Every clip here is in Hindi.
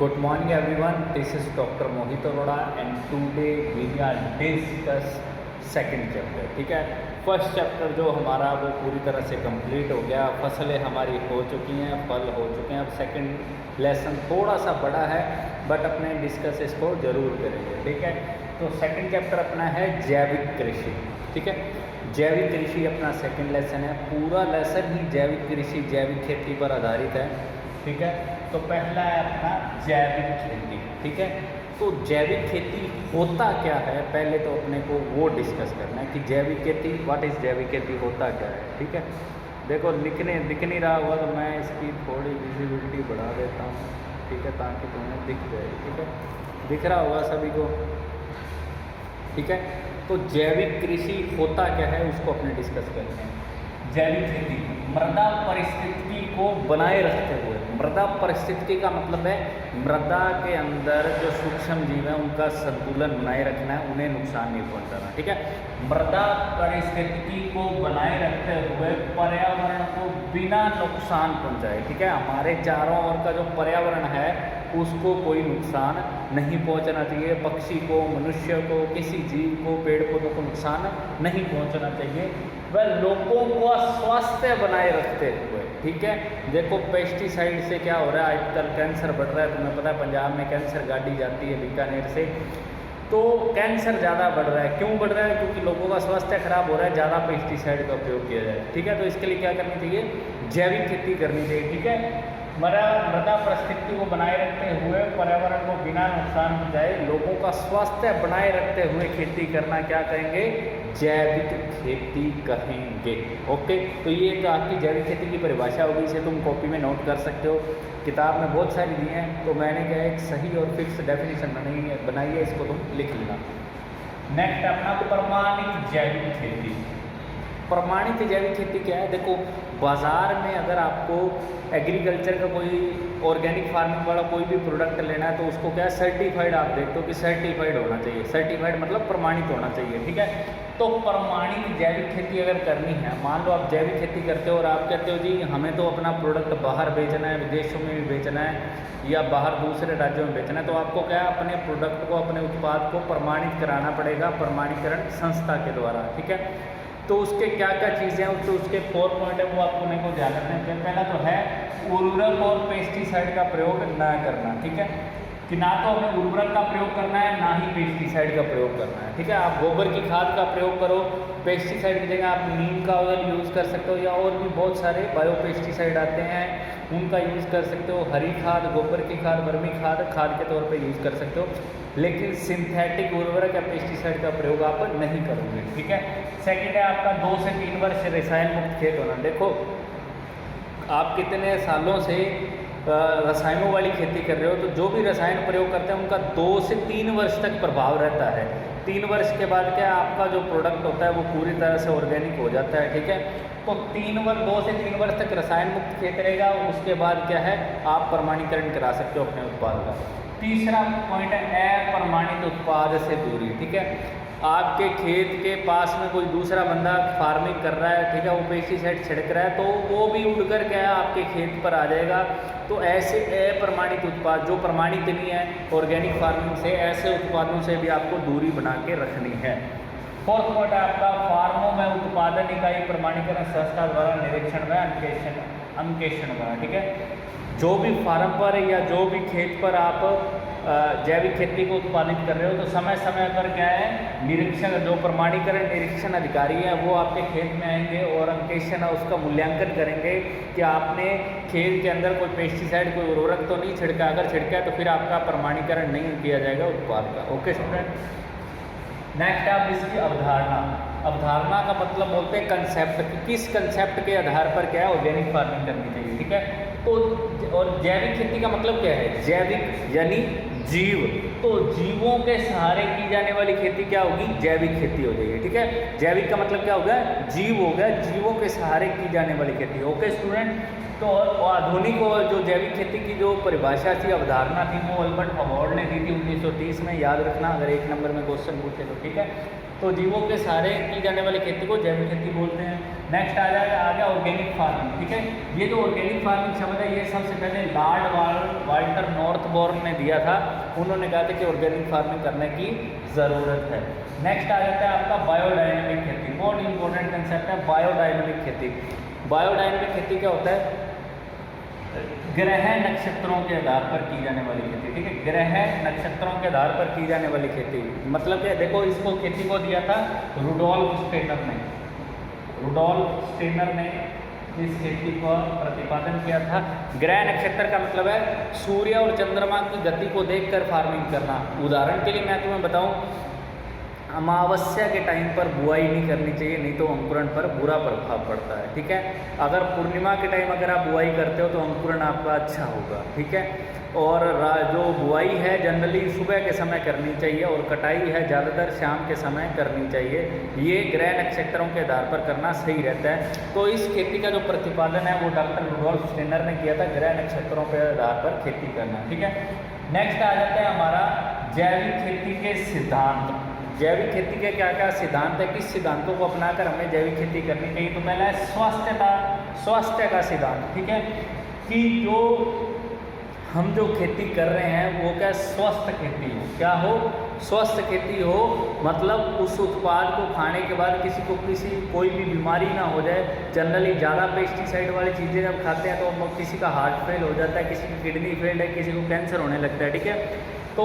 Good morning everyone, this is Dr. Mohit Arora and today we are discuss second chapter. ठीक है, फर्स्ट चैप्टर जो हमारा वो पूरी तरह से कंप्लीट हो गया, फसलें हमारी हो चुकी हैं, फल हो चुके हैं। अब सेकंड लेसन थोड़ा सा बड़ा है बट अपने डिस्कस इसको ज़रूर करेंगे। ठीक है, तो सेकंड चैप्टर अपना है जैविक कृषि। ठीक है, जैविक कृषि अपना सेकंड लेसन है। पूरा लेसन ही जैविक कृषि, जैविक खेती पर आधारित है। ठीक है, तो पहला है अपना जैविक खेती। ठीक है, तो जैविक खेती होता क्या है, पहले तो अपने को वो डिस्कस करना है कि जैविक खेती, व्हाट इज़ जैविक खेती, होता क्या है। ठीक है, देखो दिख नहीं रहा हुआ तो मैं इसकी थोड़ी विजिबिलिटी बढ़ा देता हूँ। ठीक है, ताकि तुम्हें दिख जाए। ठीक है, दिख रहा होगा सभी को। ठीक है, तो जैविक कृषि होता क्या है उसको अपने डिस्कस करते हैं। जैविक खेती मृदा परिस्थिति को बनाए रखते हुए, मृदा परिस्थिति का मतलब है मृदा के अंदर जो सूक्ष्म जीव हैं उनका संतुलन बनाए रखना है, उन्हें नुकसान नहीं पहुंचाना। ठीक है, मृदा परिस्थिति को बनाए रखते हुए पर्यावरण को बिना नुकसान पहुंचाए। ठीक है, हमारे चारों ओर का जो पर्यावरण है उसको कोई नुकसान नहीं पहुंचना चाहिए। पक्षी को, मनुष्य को, किसी जीव को, पेड़ पौधों को नुकसान नहीं पहुंचना चाहिए। वह लोगों को स्वास्थ्य बनाए रखते हुए। ठीक है, देखो पेस्टिसाइड से क्या हो रहा है, आजकल कैंसर बढ़ रहा है। तुम्हें पता है पंजाब में कैंसर गाड़ी जाती है बीकानेर से, तो कैंसर ज़्यादा बढ़ रहा है। क्यों बढ़ रहा है? क्योंकि लोगों का स्वास्थ्य खराब हो रहा है, ज़्यादा पेस्टिसाइड का उपयोग किया जाए। ठीक है, तो इसके लिए क्या करनी चाहिए, जैविक खेती करनी चाहिए। ठीक है, मृदा परिस्थिति को बनाए रखते हुए पर्यावरण को बिना नुकसान पहुंचाए लोगों का स्वास्थ्य बनाए रखते हुए खेती करना क्या कहेंगे, जैविक खेती कहेंगे। ओके, तो ये एक आपकी जैविक खेती की परिभाषा होगी, इसे तुम कॉपी में नोट कर सकते हो। किताब में बहुत सारी दी हैं, तो मैंने क्या एक सही और फिक्स डेफिनेशन बनाई है, इसको तुम लिख लेना। नेक्स्ट अपना प्रमाणित जैविक खेती। प्रमाणित जैविक खेती क्या है? देखो बाज़ार में अगर आपको एग्रीकल्चर का कोई ऑर्गेनिक फार्मिंग वाला कोई भी प्रोडक्ट लेना है तो उसको क्या है, सर्टिफाइड आप देखते हो कि सर्टिफाइड होना चाहिए। सर्टिफाइड मतलब प्रमाणित होना चाहिए। ठीक है, तो प्रमाणित जैविक खेती अगर करनी है, मान लो आप जैविक खेती करते हो और आप कहते हो जी हमें तो अपना प्रोडक्ट बाहर बेचना है, विदेशों में भी बेचना है या बाहर दूसरे राज्यों में बेचना है, तो आपको क्या है, अपने प्रोडक्ट को, अपने उत्पाद को प्रमाणित कराना पड़ेगा प्रमाणीकरण संस्था के द्वारा। ठीक है, तो उसके क्या क्या चीज़ें हैं, तो उसके 4 पॉइंट है वो आपको मेरे को ध्यान रखना है। पहला तो है उर्वरक और पेस्टिसाइड का प्रयोग ना करना। ठीक है, कि ना तो हमें उर्वरक का प्रयोग करना है, ना ही पेस्टिसाइड का प्रयोग करना है। ठीक है, आप गोबर की खाद का प्रयोग करो, पेस्टिसाइड की जगह आप नीम का ऑयल यूज़ कर सकते हो या और भी बहुत सारे बायो पेस्टिसाइड आते हैं उनका यूज़ कर सकते हो। हरी खाद, गोबर की खाद, वर्मी खाद के तौर पे यूज़ कर सकते हो, लेकिन सिंथेटिक उर्वरक या पेस्टिसाइड का प्रयोग आप नहीं करोगे। ठीक है, सेकंड है आपका 2 से 3 वर्ष रसायन मुक्त खेत होना। देखो आप कितने सालों से रसायनों वाली खेती कर रहे हो, तो जो भी रसायन प्रयोग करते हैं उनका 2 से 3 वर्ष तक प्रभाव रहता है। 3 वर्ष के बाद क्या आपका जो प्रोडक्ट होता है वो पूरी तरह से ऑर्गेनिक हो जाता है। ठीक है, तो 2 से 3 वर्ष तक रसायन मुक्त खेत रहेगा, उसके बाद क्या है आप प्रमाणीकरण करा सकते हो अपने उत्पाद का। तीसरा पॉइंट है अप्रमाणित उत्पाद से दूरी। ठीक है, आपके खेत के पास में कोई दूसरा बंदा फार्मिंग कर रहा है, ठीक है, वो पेस्टिसाइड छिड़क रहा है, तो वो भी उड़कर क्या है आपके खेत पर आ जाएगा। तो ऐसे अप्रमाणित उत्पाद जो प्रमाणित नहीं है ऑर्गेनिक फार्मिंग से, ऐसे उत्पादों से भी आपको दूरी बना के रखनी है। 4th पॉइंट है आपका फार्मों में उत्पादन इकाई प्रमाणीकरण संस्था द्वारा निरीक्षण व अंकेक्षण द्वारा। ठीक है, जो भी फार्म पर या जो भी खेत पर आप जैविक खेती को उत्पादित कर रहे हो तो समय समय पर क्या है निरीक्षण, जो प्रमाणीकरण निरीक्षण अधिकारी है वो आपके खेत में आएंगे और अंकेक्षण उसका मूल्यांकन करेंगे कि आपने खेत के अंदर कोई पेस्टिसाइड, कोई उर्वरक तो नहीं छिड़का। अगर छिड़का है तो फिर आपका प्रमाणीकरण नहीं किया जाएगा उत्पाद का। ओके स्टूडेंट, नेक्स्ट आप इसकी अवधारणा। अवधारणा का मतलब बोलते हैं कंसेप्ट, किस कंसेप्ट के आधार पर क्या है ऑर्गेनिक फार्मिंग करनी चाहिए। ठीक है, तो और जैविक खेती का मतलब क्या है, जैविक यानी जीव, तो जीवों के सहारे की जाने वाली खेती क्या होगी, जैविक खेती हो जाएगी। ठीक है, जैविक का मतलब क्या होगा, जीव हो गया, जीवों के सहारे की जाने वाली खेती। ओके स्टूडेंट, तो आधुनिक और जो जैविक खेती की जो परिभाषा थी, अवधारणा थी, वो अल्बर्ट अवार्ड ने दी थी 1930 में, याद रखना अगर 1 नंबर में क्वेश्चन पूछे तो। ठीक है, तो जीवों के सहारे की जाने वाली खेती को जैविक खेती बोलते हैं। नेक्स्ट आ गया ऑर्गेनिक फार्मिंग, ठीक है। ये जो ऑर्गेनिक फार्मिंग शब्द है ये सबसे पहले लॉर्ड वाल्टर नॉर्थबोर्न ने दिया था। उन्होंने कहा था कि ऑर्गेनिक फार्मिंग करने की ज़रूरत है। नेक्स्ट आ जाता है आपका बायोडायनेमिक खेती। मोस्ट इंपॉर्टेंट कंसेप्ट है बायोडायनेमिक खेती। बायोडायनेमिक खेती क्या होता है? ग्रह नक्षत्रों के आधार पर की जाने वाली खेती, ठीक है। ग्रह नक्षत्रों के आधार पर की जाने वाली खेती मतलब क्या? देखो, इसको खेती को दिया था रुडोल्फ स्टेनर ने। रुडोल्फ स्टेनर ने इस खेती का प्रतिपादन किया था। ग्रह नक्षत्र का मतलब है सूर्य और चंद्रमा की गति को देखकर फार्मिंग करना। उदाहरण के लिए मैं तुम्हें बताऊं, अमावस्या के टाइम पर बुआई नहीं करनी चाहिए, नहीं तो अंकुरण पर बुरा प्रभाव पड़ता है, ठीक है। अगर पूर्णिमा के टाइम अगर आप बुआई करते हो तो अंकुरण आपका अच्छा होगा, ठीक है। और जो बुआई है जनरली सुबह के समय करनी चाहिए और कटाई है ज़्यादातर शाम के समय करनी चाहिए। ये ग्रह नक्षत्रों के आधार पर करना सही रहता है। तो इस खेती का जो प्रतिपादन है वो डॉक्टर रुडोल्फ स्टेनर ने किया था, ग्रह नक्षत्रों के आधार पर खेती करना, ठीक है। नेक्स्ट आ जाता है हमारा जैविक खेती के सिद्धांत। जैविक खेती के क्या क्या सिद्धांत है, किस सिद्धांतों को अपनाकर हमें जैविक खेती करनी चाहिए? तो पहला है स्वास्थ्य का सिद्धांत, ठीक है। कि जो हम जो खेती कर रहे हैं वो क्या स्वस्थ खेती हो, क्या हो? स्वस्थ खेती हो, मतलब उस उत्पाद को खाने के बाद किसी को कोई भी बीमारी ना हो जाए। जनरली ज़्यादा पेस्टिसाइड वाली चीज़ें जब खाते हैं तो किसी का हार्ट फेल हो जाता है, किसी की किडनी फेल है, किसी को कैंसर होने लगता है, ठीक है। तो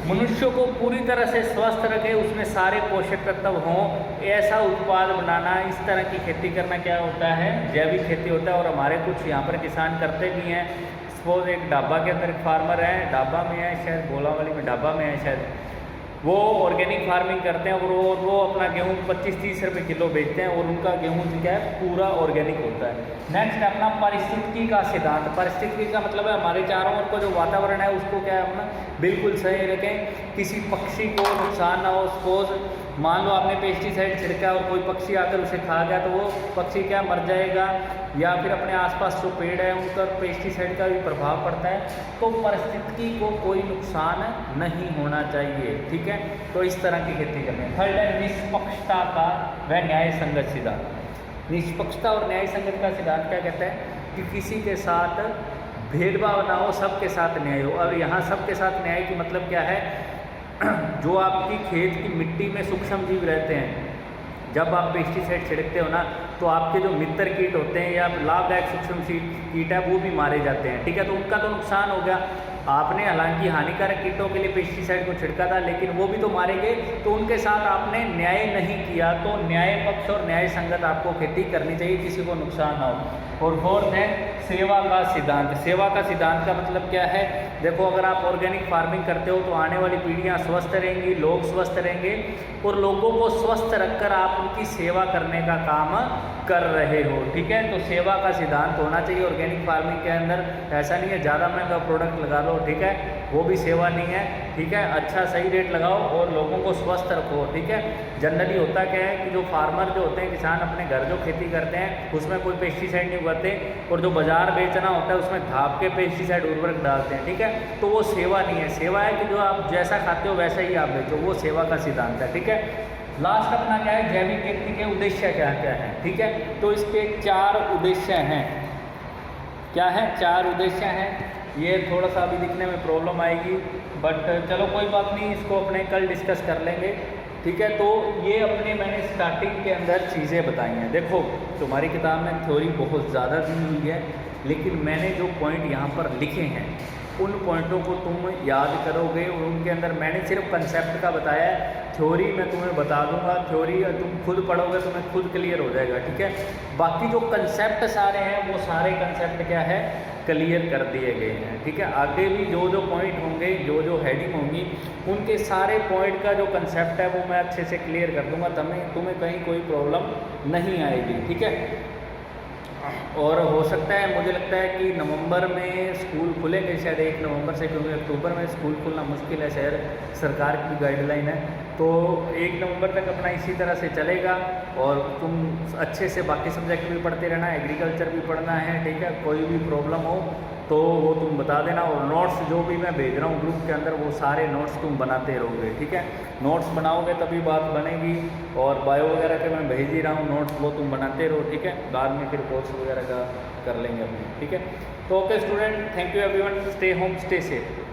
मनुष्य को पूरी तरह से स्वस्थ रखे, उसमें सारे पोषक तत्व हों, ऐसा उत्पाद बनाना, इस तरह की खेती करना क्या होता है? जैविक खेती होता है। और हमारे कुछ यहाँ पर किसान करते भी हैं। सपोज एक ढाबा के अंदर फार्मर है, ढाबा में है शायद, गोलावाली में ढाबा में है शायद, वो ऑर्गेनिक फार्मिंग करते हैं और वो अपना गेहूँ 25-30 रुपये किलो बेचते हैं और उनका गेहूँ क्या है? पूरा ऑर्गेनिक होता है। नेक्स्ट अपना पारिस्थितिकी का सिद्धांत। पारिस्थितिकी का मतलब है हमारे चारों ओर का जो वातावरण है उसको क्या है अपना बिल्कुल सही रखें, किसी पक्षी को नुकसान ना हो। सपोज मान लो आपने पेस्टिसाइड छिड़का और कोई पक्षी आकर उसे खा गया तो वो पक्षी क्या मर जाएगा, या फिर अपने आसपास जो पेड़ है उन पर पेस्टिसाइड का भी प्रभाव पड़ता है। तो परिस्थिति को कोई नुकसान नहीं होना चाहिए, ठीक है। तो इस तरह की खेती करनी है। थर्ड है निष्पक्षता का व न्याय संगत सिद्धांत। निष्पक्षता और न्याय संगत का सिद्धांत क्या कहता है? कि किसी के साथ भेदभाव ना हो, सबके साथ न्याय हो। अब यहाँ सबके साथ न्याय की मतलब क्या है? जो आपकी खेत की मिट्टी में सूक्ष्म जीव रहते हैं, जब आप पेस्टिसाइड छिड़कते हो ना तो आपके जो मित्र कीट होते हैं या लाभदायक सूक्ष्म कीट है वो भी मारे जाते हैं, ठीक है। तो उनका तो नुकसान हो गया। आपने हालांकि हानिकारक कीटों के लिए पेस्टिसाइड को छिड़का था लेकिन वो भी तो मारे गए, तो उनके साथ आपने न्याय नहीं किया। तो न्याय पक्ष और न्याय संगत आपको खेती करनी चाहिए, किसी को नुकसान ना हो। और फोर्थ है सेवा का सिद्धांत। सेवा का सिद्धांत का मतलब क्या है? देखो, अगर आप ऑर्गेनिक फार्मिंग करते हो तो आने वाली पीढ़ियां स्वस्थ रहेंगी, लोग स्वस्थ रहेंगे और लोगों को स्वस्थ रखकर आप उनकी सेवा करने का काम कर रहे हो, ठीक है। तो सेवा का सिद्धांत होना चाहिए ऑर्गेनिक फार्मिंग के अंदर। ऐसा नहीं है ज़्यादा महंगा प्रोडक्ट लगा लो, ठीक है, वो भी सेवा नहीं है, ठीक है। अच्छा सही रेट लगाओ और लोगों को स्वस्थ रखो, ठीक है। जनरली होता क्या है कि जो फार्मर जो होते हैं, किसान अपने घर जो खेती करते हैं उसमें कोई पेस्टिसाइड नहीं उगाते और जो बाजार बेचना होता है उसमें धाप के पेस्टिसाइड उर्वरक डालते हैं, ठीक है। तो वो सेवा नहीं है। सेवा है कि जो आप जैसा खाते हो वैसा ही आप बेचो, वो सेवा का सिद्धांत है, ठीक है। लास्ट अपना क्या है? जैविक खेती के उद्देश्य क्या क्या हैं, ठीक है। तो इसके 4 उद्देश्य हैं। क्या है? 4 उद्देश्य हैं। ये थोड़ा सा अभी दिखने में प्रॉब्लम आएगी बट चलो कोई बात नहीं, इसको अपने कल डिस्कस कर लेंगे, ठीक है। तो ये अपने मैंने स्टार्टिंग के अंदर चीज़ें बताई हैं। देखो, तुम्हारी किताब में थ्योरी बहुत ज़्यादा दी हुई है लेकिन मैंने जो पॉइंट यहाँ पर लिखे हैं उन पॉइंटों को तुम याद करोगे और उनके अंदर मैंने सिर्फ कंसेप्ट का बताया है। थ्योरी मैं तुम्हें बता दूंगा, थ्योरी तुम खुद पढ़ोगे तुम्हें खुद क्लियर हो जाएगा, ठीक है। बाकी जो कंसेप्ट सारे हैं वो सारे कंसेप्ट क्या है? क्लियर कर दिए गए हैं, ठीक है। आगे भी जो जो पॉइंट होंगे, जो जो हेडिंग होंगी, उनके सारे पॉइंट का जो कंसेप्ट है वो मैं अच्छे से क्लियर कर दूंगा, तुम्हें कहीं कोई प्रॉब्लम नहीं आएगी, ठीक है। और हो सकता है, मुझे लगता है कि नवंबर में स्कूल खुलेंगे शायद 1 नवंबर से, क्योंकि अक्टूबर में स्कूल खुलना मुश्किल है, शायद सरकार की गाइडलाइन है। तो 1 नवंबर तक अपना इसी तरह से चलेगा और तुम अच्छे से बाकी सब्जेक्ट भी पढ़ते रहना, एग्रीकल्चर भी पढ़ना है, ठीक है। कोई भी प्रॉब्लम हो तो वो तुम बता देना। और नोट्स जो भी मैं भेज रहा हूँ ग्रुप के अंदर वो सारे नोट्स तुम बनाते रहोगे, ठीक है। नोट्स बनाओगे तभी बात बनेगी। और बायो वगैरह के मैं भेज ही रहा हूँ नोट्स, वो तुम बनाते रहो, ठीक है। बाद में फिर कोर्स वगैरह का कर लेंगे अपने, ठीक है। तो okay student, thank you everyone, stay home stay safe.